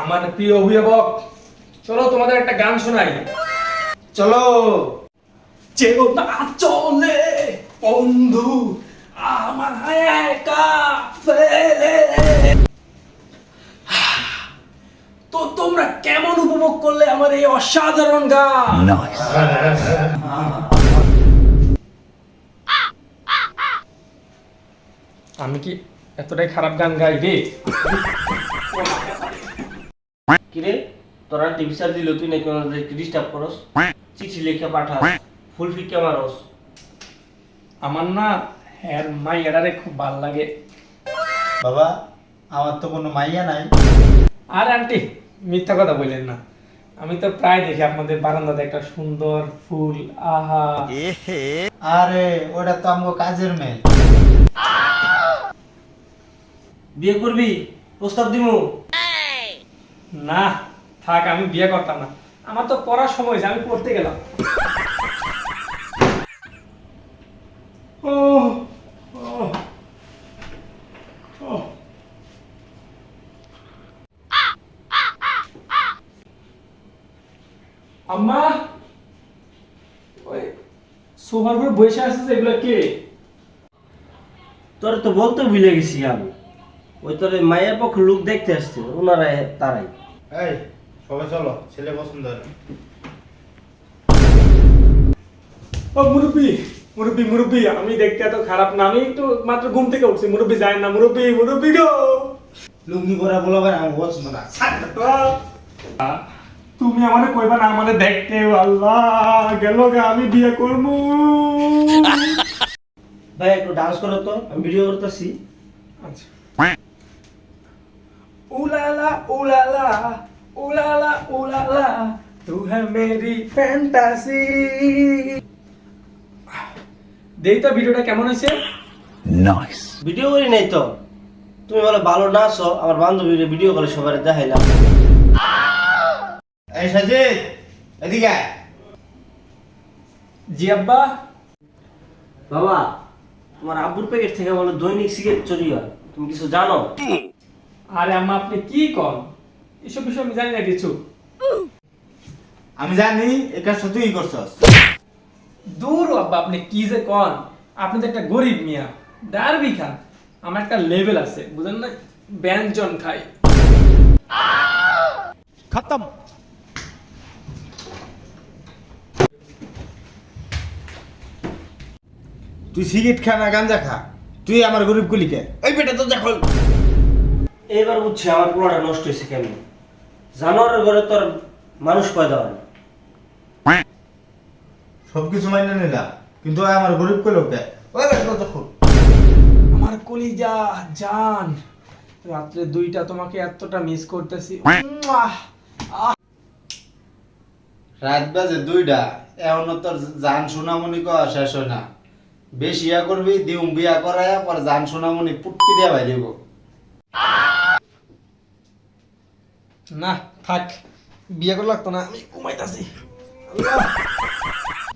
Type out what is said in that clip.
আমার প্রিয় অভিভাবক, চলো তোমাদের একটা গান শোনাই। চলো। যেও না চলে বন্ধু আমার একা ফেলে। তো তোমরা কেমন উপভোগ করলে আমার এই অসাধারণ গান? আমি কি এতটাই খারাপ গান গাই রে? কিরে তোরা টিভিসার দিল তুই নাকি ওনাদেরকে ডিস্টার্ব করস, চিঠি লিখে পাঠাস, ফুল ফিকে মারস। আমার না হ্যার মাইয়াডারে খুব ভাল লাগে। বাবা, আমার তো কোনো মাইয়া নাই। আর আন্টি মিথ্যা কথা বললেন না, আমি তো প্রায় দেখি আপনাদের বারান্দাতে একটা সুন্দর ফুল। আহা, আরে ওটা তো আমগো কাজের মেয়ে। বিয়ে করবি? প্রস্তাব দিমু। না থাক, আমি বিয়ে করতাম না, আমার তো পড়ার সময় হয়েছে, আমি পড়তে গেলাম। ও ও ও। আম্মা, ওই সোফার উপর বসে আসছে, এগুলো কে? তোর তো বলতে ভুলে গেছি আমি, ওই তোর মায়ের পক্ষ লোক দেখতে আসছে, ওনারা তারাই। এই সবাই চলো, ছেলে পছন্দ হয়। ও মুরব্বি, মুরব্বি মুরব্বি, আমি দেখতে এত খারাপ না, আমি একটু মাত্র ঘুম থেকে উঠছি। মুরব্বি যায় না, মুরব্বি মুরব্বি গো। লুঙ্গি পরা বলা ভাই আমার পছন্দ না। তুমি আমারে কইবা না আমারে দেখতে? আল্লাহ গেল গে, আমি বিয়ে করবো। ভাই একটু ডান্স করো তো, আমি ভিডিও করতেছি। আচ্ছা। উলালা উলালা উলালা উলালা তু হ্যায় মেরি ফ্যান্টাসি। দেই তো ভিডিওটা কেমন হয়েছে? ভিডিও করি নাই তো, তুমি বলে ভালো নাচো, আমার বান্ধবীর ভিডিও করে সবাই দেখাইলাম। এই সাজিদ, এদিকে আয়। জি আব্বা। বাবা, তোমার আব্বুর প্যাকেট থেকে বলে দৈনিক সিগারেট চুরি হয়, তুমি কিছু জানো? আরে আম্মা আপনি কি কন, এসব বিষয় আমি জানি না কিছু। আমি জানি এই কাজটা তুই করছস। দূর আব্বা, আপনি কি যে কন, আপনি তো একটা গরিব মিয়া, ডারবি খান। আমার একটা লেভেল আছে বুঝেন না, ব্যঞ্জন খাই। খতম। তুই সিগারেট খা না গাঞ্জা খা, তুই আমার গরিব গুলিকে। ওই বেটা তো দেখো। এবার বুঝছি আমার পোলাটা নষ্ট হয়েছে কেমন। জানোয়ারের ঘরে তোর মানুষ পয়দা হয় না। সবকিছু মাইনে নিলাম, কিন্তু ওই আমার গরিব কইলো কে? ওই বেটা তো দেখো। আমার কলিজা জান, রাত্রে 2টা তোমাকে এতটা মিস করতেছি। রাত বাজে 2টা, এখনো তোর জান সোনামণি কয়া শেষ হয় না। বেশি ইয়া করবি, দিউম বিয়া করায়া পর জান সোনামণি পুটকি দিয়া ভাই দিব। না থাক, বিয়ে করে লাগতো না, আমি ঘুমাইতাছি।